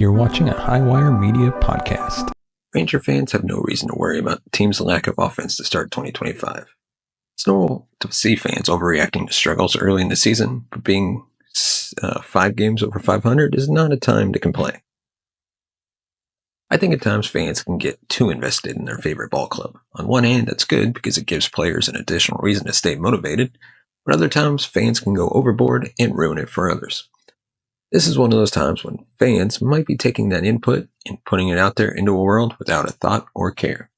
You're watching a Highwire Media podcast. Ranger fans have no reason to worry about the team's lack of offense to start 2025. It's normal to see fans overreacting to struggles early in the season, but being 5 games over 500 is not a time to complain. I think at times fans can get too invested in their favorite ball club. On one hand, that's good because it gives players an additional reason to stay motivated, but other times fans can go overboard and ruin it for others. This is one of those times when fans might be taking that input and putting it out there into a world without a thought or care.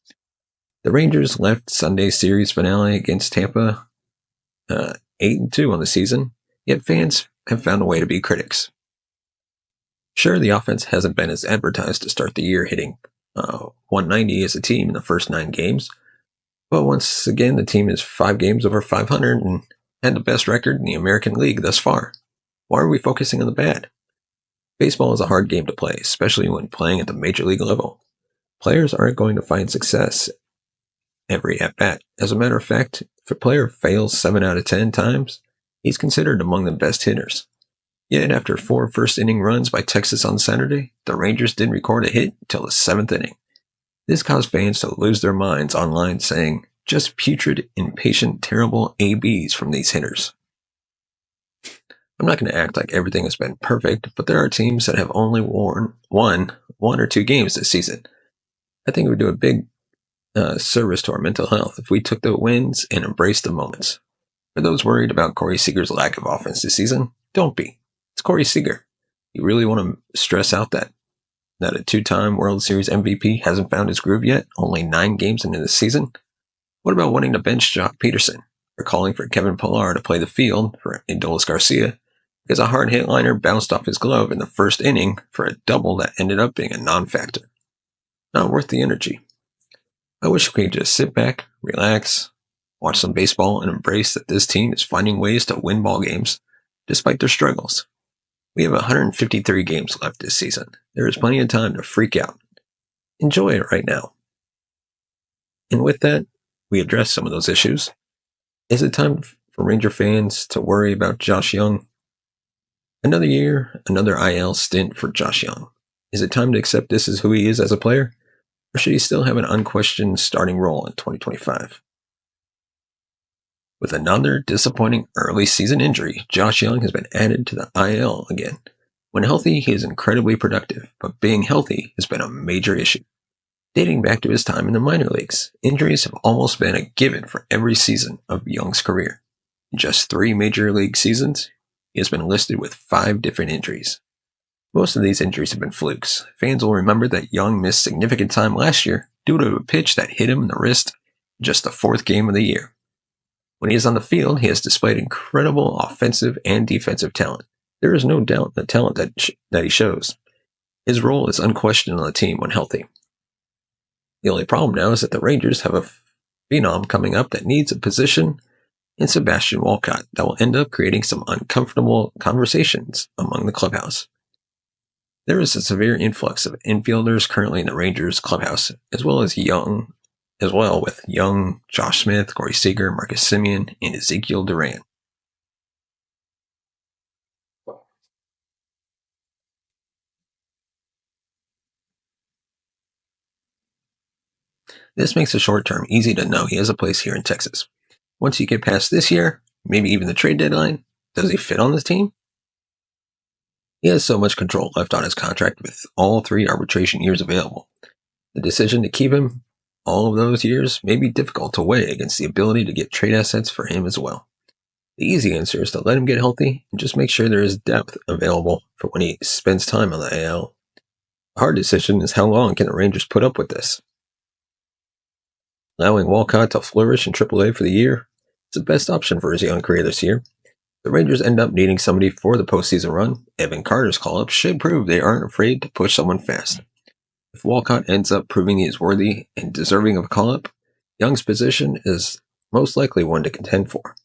The Rangers left Sunday's series finale against Tampa 8-2 on the season, yet fans have found a way to be critics. Sure, the offense hasn't been as advertised to start the year, hitting 190 as a team in the first 9 games, but once again the team is 5 games over 500 and had the best record in the American League thus far. Why are we focusing on the bad? Baseball is a hard game to play, especially when playing at the major league level. Players aren't going to find success every at-bat. As a matter of fact, if a player fails 7 out of 10 times, he's considered among the best hitters. Yet after 4 first-inning runs by Texas on Saturday, the Rangers didn't record a hit until the 7th inning. This caused fans to lose their minds online, saying, "Just putrid, impatient, terrible ABs from these hitters." I'm not going to act like everything has been perfect, but there are teams that have only won one or 2 games this season. I think it would do a big service to our mental health if we took the wins and embraced the moments. For those worried about Corey Seager's lack of offense this season, don't be. It's Corey Seager. You really want to stress out that a 2-time World Series MVP hasn't found his groove yet, only 9 games into the season? What about wanting to bench Jock Peterson, or calling for Kevin Pillar to play the field for Adolis Garcia because a hard hit liner bounced off his glove in the first inning for a double that ended up being a non-factor? Not worth the energy. I wish we could just sit back, relax, watch some baseball, and embrace that this team is finding ways to win ball games despite their struggles. We have 153 games left this season. There is plenty of time to freak out. Enjoy it right now. And with that, we address some of those issues. Is it time for Ranger fans to worry about Josh Young? Another year, another IL stint for Josh Young. Is it time to accept this as who he is as a player? Or should he still have an unquestioned starting role in 2025? With another disappointing early season injury, Josh Young has been added to the IL again. When healthy, he is incredibly productive, but being healthy has been a major issue. Dating back to his time in the minor leagues, injuries have almost been a given for every season of Young's career. In just 3 major league seasons, he has been listed with 5 different injuries. Most of these injuries have been flukes. Fans will remember that Young missed significant time last year due to a pitch that hit him in the wrist in just the 4th game of the year. When he is on the field, he has displayed incredible offensive and defensive talent. There is no doubt in the talent that he shows. His role is unquestioned on the team when healthy. The only problem now is that the Rangers have a phenom coming up that needs a position in Sebastian Walcott that will end up creating some uncomfortable conversations among the clubhouse. There is a severe influx of infielders currently in the Rangers clubhouse, as well with Young, Josh Smith, Corey Seager, Marcus Semien, and Ezekiel Duran. This makes the short term easy to know he has a place here in Texas. Once you get past this year, maybe even the trade deadline, does he fit on this team? He has so much control left on his contract with all 3 arbitration years available. The decision to keep him all of those years may be difficult to weigh against the ability to get trade assets for him as well. The easy answer is to let him get healthy and just make sure there is depth available for when he spends time on the AL. The hard decision is how long can the Rangers put up with this? Allowing Walcott to flourish in AAA for the year is the best option for his young career this year. The Rangers end up needing somebody for the postseason run. Evan Carter's call-up should prove they aren't afraid to push someone fast. If Walcott ends up proving he is worthy and deserving of a call-up, Young's position is most likely one to contend for.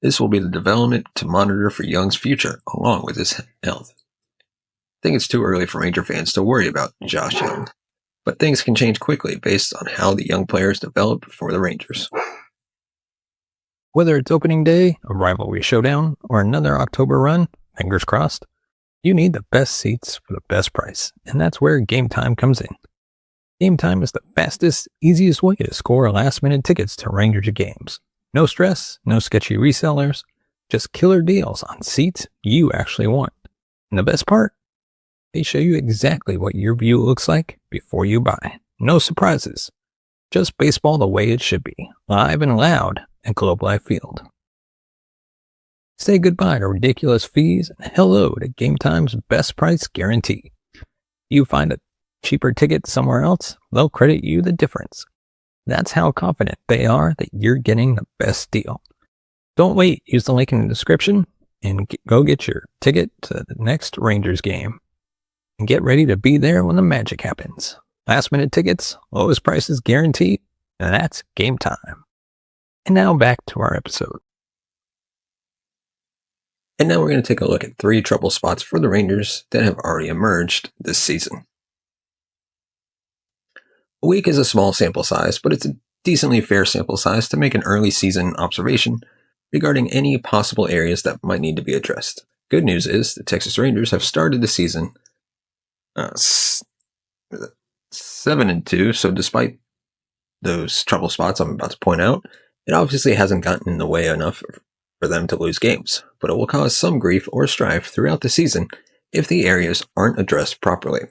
This will be the development to monitor for Young's future, along with his health. I think it's too early for Ranger fans to worry about Josh Young, but things can change quickly based on how the young players develop for the Rangers. Whether it's opening day, a rivalry showdown, or another October run, fingers crossed, You need the best seats for the best price, and that's where Game Time comes in. Game Time is the fastest, easiest way to score last-minute tickets to Rangers games. No stress, no sketchy resellers, just killer deals on seats you actually want. And the best part? They show you exactly what your view looks like before you buy. No surprises. Just baseball the way it should be, live and loud at Globe Life Field. Say goodbye to ridiculous fees and hello to Game Time's best price guarantee. You find a cheaper ticket somewhere else, they'll credit you the difference. That's how confident they are that you're getting the best deal. Don't wait, use the link in the description and go get your ticket to the next Rangers game. And get ready to be there when the magic happens. Last minute tickets, lowest prices guaranteed, and that's Game Time. And now back to our episode. And now we're going to take a look at 3 trouble spots for the Rangers that have already emerged this season. A week is a small sample size, but it's a decently fair sample size to make an early season observation regarding any possible areas that might need to be addressed. Good news is the Texas Rangers have started the season 7-2, so despite those trouble spots I'm about to point out, it obviously hasn't gotten in the way enough for them to lose games, but it will cause some grief or strife throughout the season if the areas aren't addressed properly.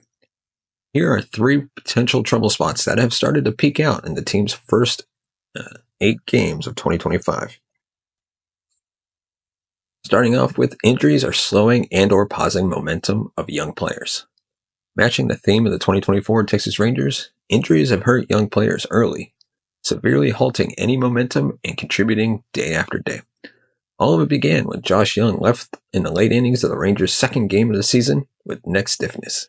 Here are 3 potential trouble spots that have started to peak out in the team's first 8 games of 2025. Starting off with, injuries are slowing and or pausing momentum of young players. Matching the theme of the 2024 Texas Rangers, injuries have hurt young players early, severely halting any momentum and contributing day after day. All of it began when Josh Young left in the late innings of the Rangers' second game of the season with neck stiffness.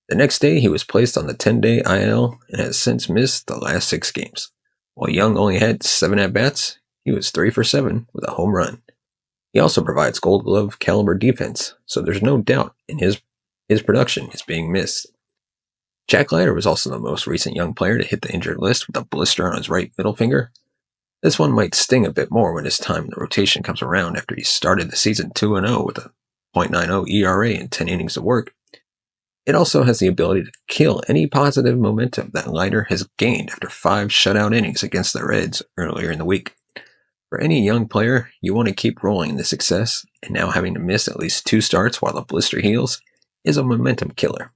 The next day, he was placed on the 10-day IL and has since missed the last 6 games. While Young only had 7 at-bats, he was 3 for 7 with a home run. He also provides Gold Glove caliber defense, so there's no doubt in his production is being missed. Jack Leiter was also the most recent young player to hit the injured list with a blister on his right middle finger. This one might sting a bit more when his time in the rotation comes around after he started the season 2-0 with a .90 ERA and 10 innings of work. It also has the ability to kill any positive momentum that Leiter has gained after 5 shutout innings against the Reds earlier in the week. For any young player, you want to keep rolling in the success, and now having to miss at least 2 starts while the blister heals is a momentum killer.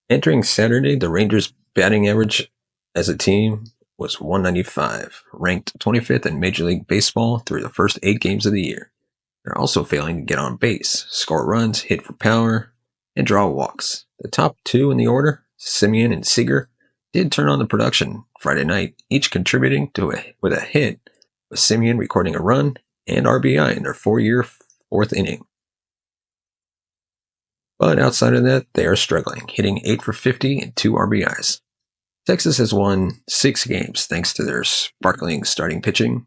Entering Saturday, the Rangers' batting average as a team was .195, ranked 25th in Major League Baseball through the first 8 games of the year. They're also failing to get on base, score runs, hit for power, and draw walks. The top 2 in the order, Semien and Seager, did turn on the production Friday night, each contributing with a hit, with Semien recording a run and RBI in their 4-year 4th inning. But outside of that, they are struggling, hitting 8 for 50 and 2 RBIs. Texas has won 6 games thanks to their sparkling starting pitching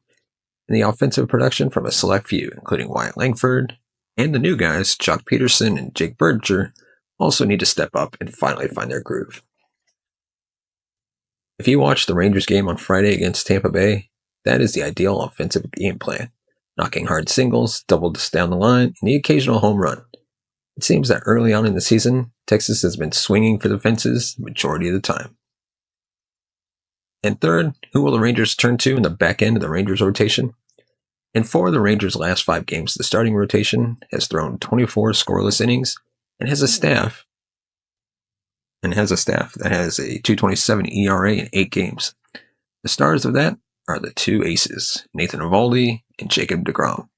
and the offensive production from a select few, including Wyatt Langford, and the new guys, Jock Peterson and Jake Berger, also need to step up and finally find their groove. If you watched the Rangers game on Friday against Tampa Bay, that is the ideal offensive game plan, knocking hard singles, doubles down the line, and the occasional home run. It seems that early on in the season, Texas has been swinging for the fences the majority of the time. And third, who will the Rangers turn to in the back end of the Rangers rotation? In 4 of the Rangers' last 5 games, the starting rotation has thrown 24 scoreless innings and has a staff that has a .227 ERA in 8 games. The stars of that are the 2 aces, Nathan Eovaldi and Jacob deGrom.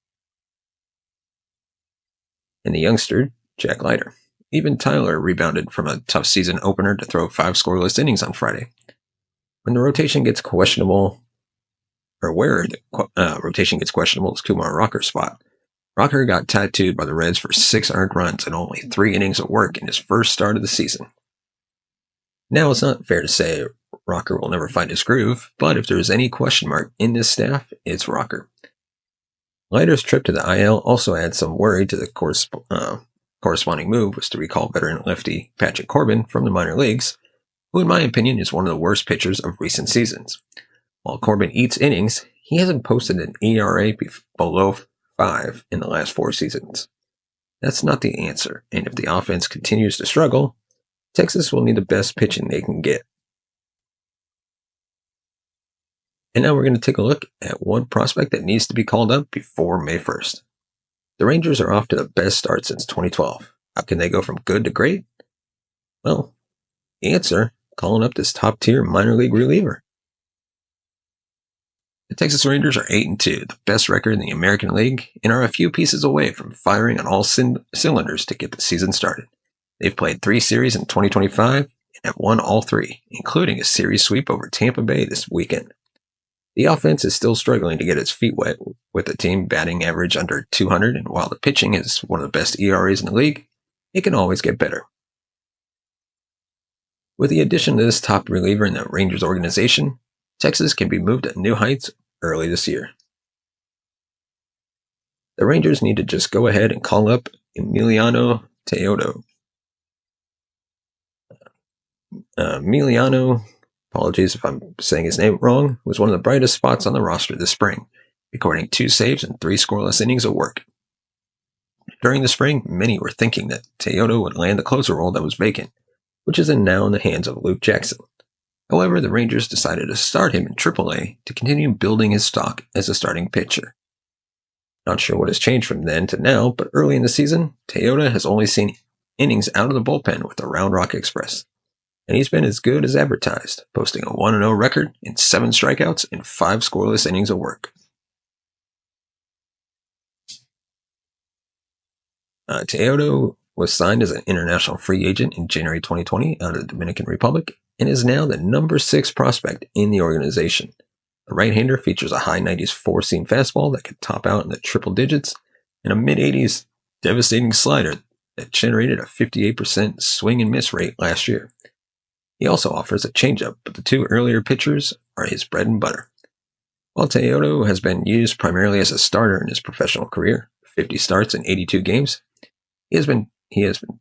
And the youngster, Jack Leiter. Even Tyler rebounded from a tough season opener to throw 5 scoreless innings on Friday. When the rotation gets questionable, or where the rotation gets questionable, is Kumar Rocker's spot. Rocker got tattooed by the Reds for 6 earned runs and only 3 innings of work in his first start of the season. Now, it's not fair to say Rocker will never find his groove, but if there is any question mark in this staff, it's Rocker. Leiter's trip to the IL also adds some worry to the corresponding move was to recall veteran lefty Patrick Corbin from the minor leagues, who in my opinion is one of the worst pitchers of recent seasons. While Corbin eats innings, he hasn't posted an ERA below 5 in the last 4 seasons. That's not the answer, and if the offense continues to struggle, Texas will need the best pitching they can get. And now we're going to take a look at one prospect that needs to be called up before May 1st. The Rangers are off to the best start since 2012. How can they go from good to great? Well, the answer, calling up this top-tier minor league reliever. The Texas Rangers are 8-2, the best record in the American League, and are a few pieces away from firing on all cylinders to get the season started. They've played 3 series in 2025 and have won all 3, including a series sweep over Tampa Bay this weekend. The offense is still struggling to get its feet wet, with the team batting average under 200, and while the pitching is one of the best ERAs in the league, it can always get better. With the addition of this top reliever in the Rangers organization, Texas can be moved to new heights early this year. The Rangers need to just go ahead and call up Emiliano Teodo. Emiliano, apologies if I'm saying his name wrong, was one of the brightest spots on the roster this spring, recording 2 saves and 3 scoreless innings of work. During the spring, many were thinking that Teodo would land the closer role that was vacant, which is now in the hands of Luke Jackson. However, the Rangers decided to start him in AAA to continue building his stock as a starting pitcher. Not sure what has changed from then to now, but early in the season, Teodo has only seen innings out of the bullpen with the Round Rock Express, and he's been as good as advertised, posting a 1-0 record in 7 strikeouts and 5 scoreless innings of work. Teodo was signed as an international free agent in January 2020 out of the Dominican Republic and is now the number 6 prospect in the organization. The right-hander features a high 90s 4-seam fastball that could top out in the triple digits and a mid-80s devastating slider that generated a 58% swing and miss rate last year. He also offers a changeup, but the 2 earlier pitchers are his bread and butter. While Teodo has been used primarily as a starter in his professional career, 50 starts in 82 games, he has been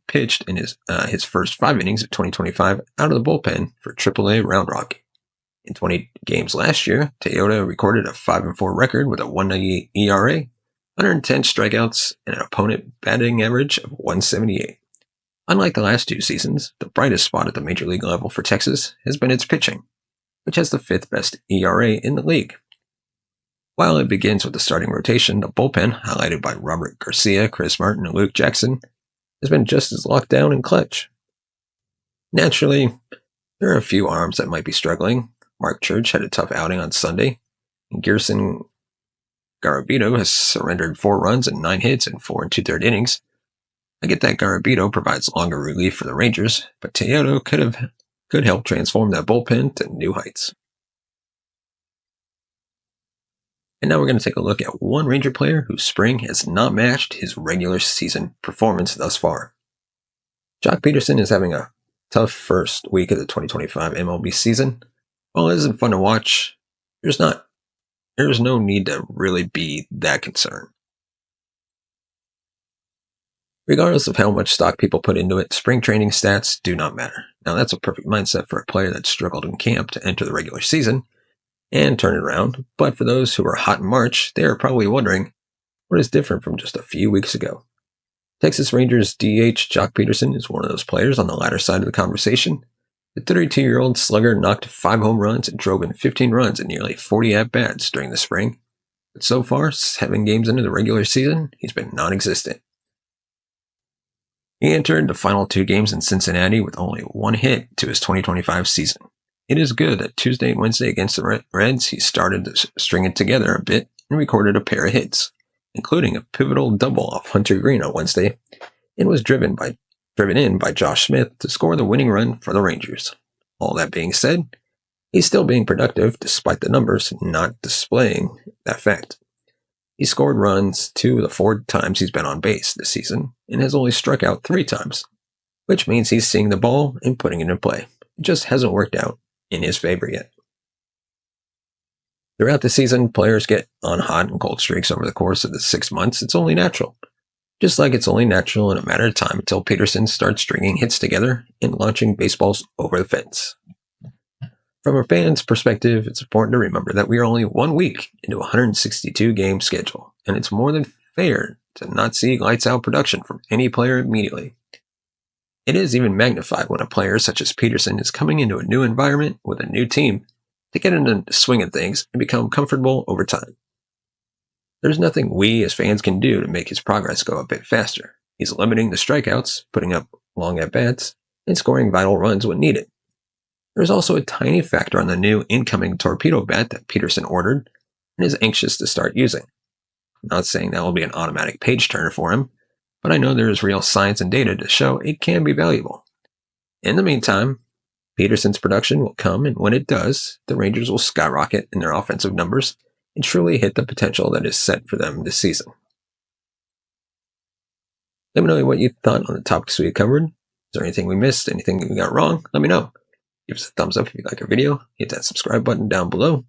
pitched in his first 5 innings of 2025 out of the bullpen for AAA Round Rock. In 20 games last year, Teodo recorded a 5-4 record with a 1.98 ERA, 110 strikeouts, and an opponent batting average of 178. Unlike the last 2 seasons, the brightest spot at the major league level for Texas has been its pitching, which has the 5th best ERA in the league. While it begins with the starting rotation, the bullpen, highlighted by Robert Garcia, Chris Martin, and Luke Jackson, has been just as locked down and clutch. Naturally, there are a few arms that might be struggling. Mark Church had a tough outing on Sunday, and Gerson Garabito has surrendered 4 runs and 9 hits in 4 2/3 innings. I get that Garabito provides longer relief for the Rangers, but Teodo could help transform that bullpen to new heights. And now we're going to take a look at one Ranger player whose spring has not matched his regular season performance thus far. Jock Peterson is having a tough first week of the 2025 MLB season. While it isn't fun to watch, there's no need to really be that concerned. Regardless of how much stock people put into it, spring training stats do not matter. Now that's a perfect mindset for a player that struggled in camp to enter the regular season and turn it around, but for those who are hot in March, they are probably wondering what is different from just a few weeks ago. Texas Rangers DH Jock Peterson is one of those players on the latter side of the conversation. The 32-year-old slugger knocked 5 home runs and drove in 15 runs in nearly 40 at-bats during the spring, but so far, 7 games into the regular season, he's been non-existent. He entered the final 2 games in Cincinnati with only 1 hit to his 2025 season. It is good that Tuesday and Wednesday against the Reds, he started to string it together a bit and recorded a pair of hits, including a pivotal double off Hunter Green on Wednesday, and was driven in by Josh Smith to score the winning run for the Rangers. All that being said, he's still being productive despite the numbers not displaying that fact. He scored runs 2 of the 4 times he's been on base this season and has only struck out 3 times, which means he's seeing the ball and putting it in play. It just hasn't worked out in his favor yet. Throughout the season, players get on hot and cold streaks over the course of the 6 months. It's only natural. Just like it's only natural in a matter of time until Peterson starts stringing hits together and launching baseballs over the fence. From a fan's perspective, it's important to remember that we are only 1 week into a 162-game schedule, and it's more than fair to not see lights out production from any player immediately. It is even magnified when a player such as Peterson is coming into a new environment with a new team to get into the swing of things and become comfortable over time. There's nothing we as fans can do to make his progress go a bit faster. He's limiting the strikeouts, putting up long at-bats, and scoring vital runs when needed. There's also a tiny factor on the new incoming torpedo bat that Peterson ordered and is anxious to start using. I'm not saying that will be an automatic page turner for him, but I know there is real science and data to show it can be valuable. In the meantime, Peterson's production will come, and when it does, the Rangers will skyrocket in their offensive numbers and truly hit the potential that is set for them this season. Let me know what you thought on the topics we covered. Is there anything we missed? Anything we got wrong? Let me know. Give us a thumbs up if you like our video. Hit that subscribe button down below.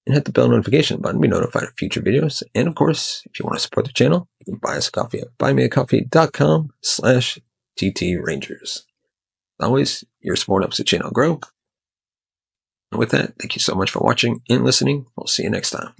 And hit the bell notification button to be notified of future videos. And of course, if you want to support the channel, you can buy us a coffee at buymeacoffee.com/TTRangers. As always, your support helps the channel grow. And with that, thank you so much for watching and listening. We'll see you next time.